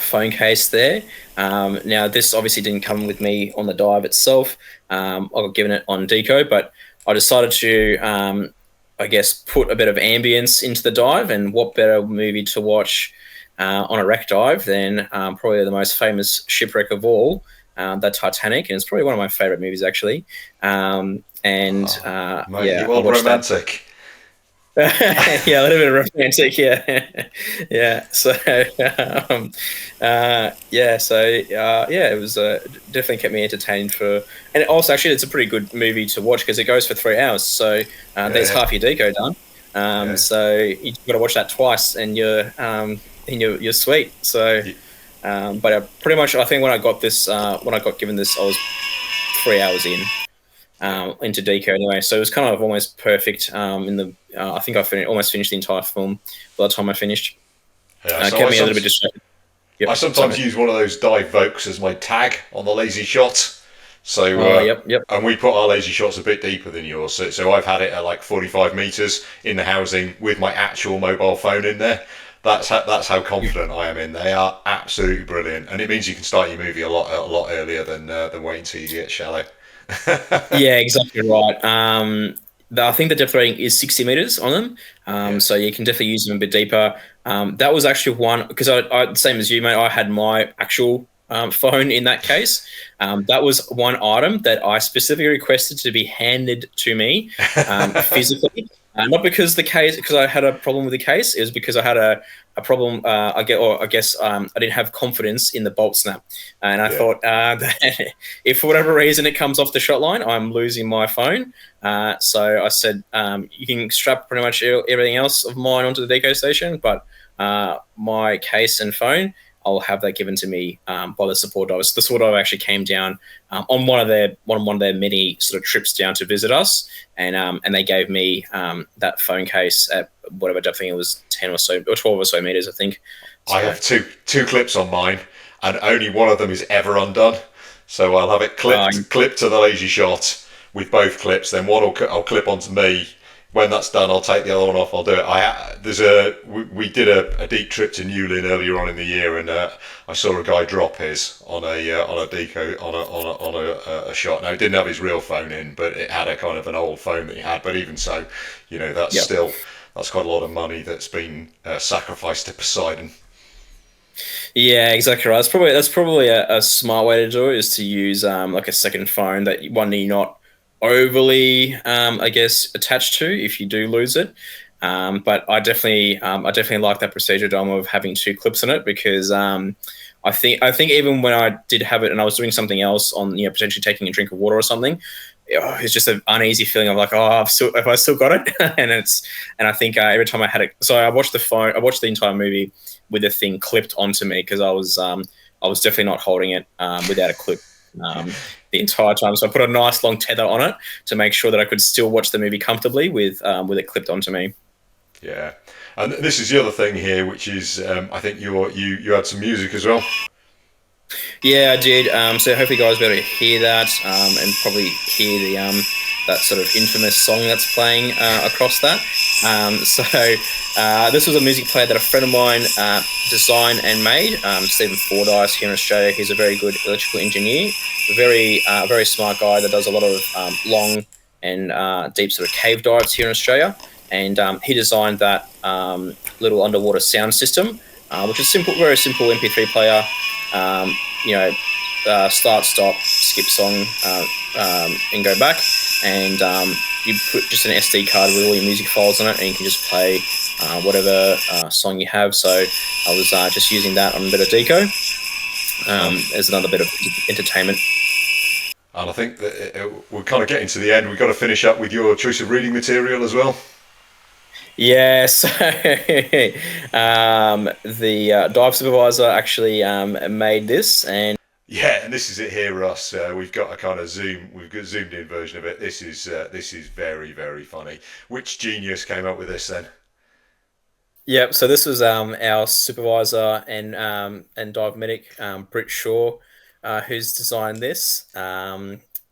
phone case there. Now, this obviously didn't come with me on the dive itself. I got given it on deco, but I decided to, I guess, put a bit of ambience into the dive. And what better movie to watch on a wreck dive than probably the most famous shipwreck of all, the Titanic. And it's probably one of my favorite movies, actually. Mate, Yeah, you I are watched that. romantic. Yeah, a little bit of romantic, yeah, yeah. So, um, yeah. It was definitely kept me entertained for, and also actually it's a pretty good movie to watch because it goes for 3 hours. So there's Yeah, half your deco done. yeah. So you got to watch that twice, and you're sweet. So, Y- but pretty much I think when I got given this, I was 3 hours in into deco anyway. So it was kind of almost perfect. In the I think almost finished the entire film by the time I finished. yeah. So Kept me a little bit distracted. I Yep. sometimes Sorry. use one of those dive vokes as my tag on the lazy shot. So, Oh, yep, yep. and we put our lazy shots a bit deeper than yours. So I've had it at like 45 meters in the housing with my actual mobile phone in there. That's how confident I am in. They are absolutely brilliant, and it means you can start your movie a lot earlier than waiting until you get shallow. Yeah, exactly right. I think the depth rating is 60 meters on them, Yeah. so you can definitely use them a bit deeper. That was actually one because I same as you, mate. I had my actual phone in that case. That was one item that I specifically requested to be handed to me physically. Not because because I had a problem with the case. It was because I had a problem. I guess I didn't have confidence in the bolt snap, and I Yeah. thought that if for whatever reason it comes off the shot line, I'm losing my phone. So I said, you can strap pretty much everything else of mine onto the deco station, but my case and phone, I'll have that given to me by the support divers. The support diver actually came down on one of their many sort of trips down to visit us, and they gave me that phone case at whatever depth. I think it was 10 or so or 12 or so meters, I think. I So, have two clips on mine, and only one of them is ever undone. So I'll have it clipped to the lazy shot with both clips. Then I'll clip onto me. When that's done, I'll take the other one off. I'll do it. We did a deep trip to Newlyn earlier on in the year, and I saw a guy drop his on a deco on a shot. Now it didn't have his real phone in, but it had a kind of an old phone that he had. But even so, that's yep. still that's quite a lot of money that's been sacrificed to Poseidon. Yeah, exactly right. That's probably a smart way to do it is to use like a second phone that you're not overly I guess attached to if you do lose it. But I definitely like that procedure, Dom, of having two clips in it because I think even when I did have it and I was doing something else on potentially taking a drink of water or something, it's just an uneasy feeling of like, oh, have I still got it? And I think every time I had it, so I watched the entire movie with the thing clipped onto me because I was definitely not holding it without a clip the entire time. So I put a nice long tether on it to make sure that I could still watch the movie comfortably with it clipped onto me. Yeah, and this is the other thing here, which is I think you had some music as well. Yeah, I did. So hopefully, you guys will be able to hear that and probably hear the that sort of infamous song that's playing across that. This was a music player that a friend of mine designed and made. Stephen Fordyce here in Australia. He's a very good electrical engineer, very smart guy that does a lot of long and deep sort of cave dives here in Australia. And he designed that little underwater sound system, which is simple, very simple MP3 player. Um, Start, stop, skip song, and go back. And you put just an SD card with all your music files on it, and you can just play whatever song you have. So I was just using that on a bit of deco And as another bit of entertainment. I think that we're kind of getting to the end. We've got to finish up with your choice of reading material as well. Yeah, so the dive supervisor actually made this, and Yeah, and this is it here, Russ. We've got a kind of we've got a zoomed in version of it. This is very very funny. Which genius came up with this then? yep. So this was our supervisor and dive medic, Britt Shaw, who's designed this.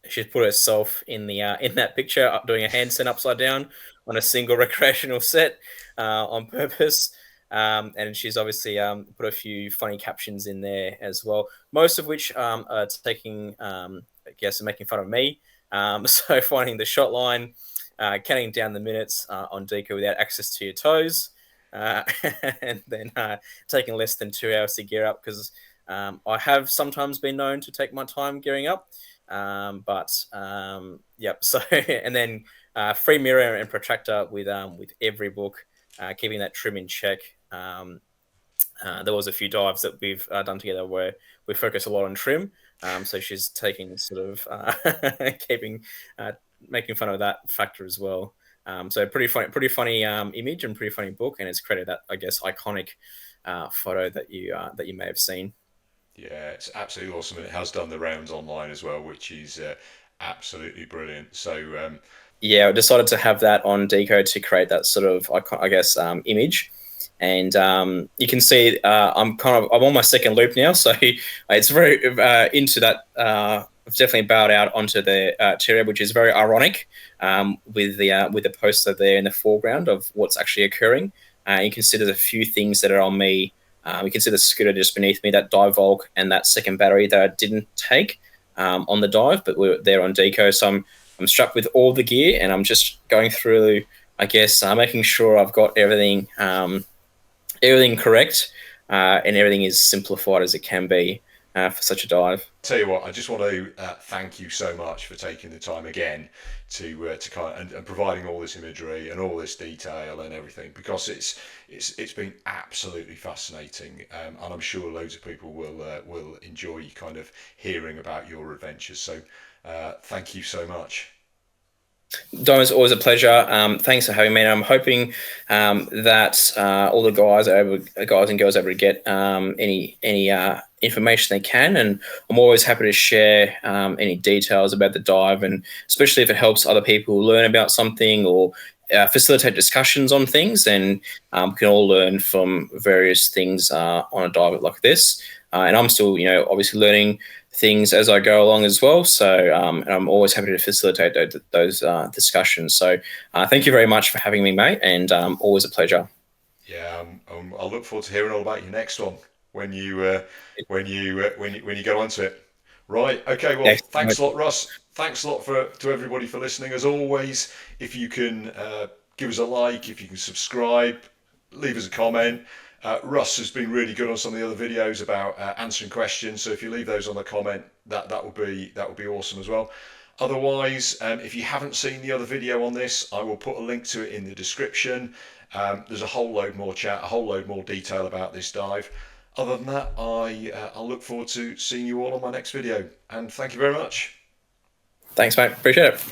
She's put herself in that picture, doing a handstand upside down on a single recreational set on purpose. And she's obviously put a few funny captions in there as well, most of which are taking, I guess, making fun of me. So finding the shot line, counting down the minutes on deco without access to your toes, uh, and then taking less than 2 hours to gear up, because I have sometimes been known to take my time gearing up. Yep. So and then free mirror and protractor with every book, keeping that trim in check. There was a few dives that we've done together where we focus a lot on trim. So she's taking sort of keeping making fun of that factor as well. So pretty funny image and pretty funny book, and it's created that, I guess, iconic photo that you may have seen. Yeah, it's absolutely awesome, and it has done the rounds online as well, which is absolutely brilliant. So Yeah, I decided to have that on deco to create that sort of, I guess, image. And you can see I'm on my second loop now, so it's very into that. I've definitely bowed out onto the terrier, which is very ironic, with the poster there in the foreground of what's actually occurring. You can see there's a few things that are on me. You can see the scooter just beneath me, that dive bulk, and that second battery that I didn't take on the dive, but we're there on deco. So I'm strapped with all the gear, and I'm just going through, I guess, making sure I've got everything correct, and everything is simplified as it can be for such a dive. tell you what, I just want to thank you so much for taking the time again to kind of, and providing all this imagery and all this detail and everything, because it's been absolutely fascinating, and I'm sure loads of people will enjoy kind of hearing about your adventures. So thank you so much. Dom, it's always a pleasure. Thanks for having me. And I'm hoping that all the guys and girls are able to get any information they can, and I'm always happy to share any details about the dive, and especially if it helps other people learn about something or facilitate discussions on things, and we can all learn from various things on a dive like this. And I'm still, obviously learning things as I go along as well. So, and I'm always happy to facilitate those discussions. So, thank you very much for having me, mate, and always a pleasure. Yeah, I'll look forward to hearing all about your next one when you go onto it. Right. Okay. Well, thanks Excellent. a lot, Russ. Thanks a lot to everybody for listening. As always, if you can give us a like, if you can subscribe, leave us a comment. Russ has been really good on some of the other videos about answering questions. So if you leave those on the comment, that would be awesome as well. Otherwise, if you haven't seen the other video on this, I will put a link to it in the description. There's a whole load more chat, a whole load more detail about this dive. Other than that, I'll look forward to seeing you all on my next video. And thank you very much. Thanks, mate. Appreciate it.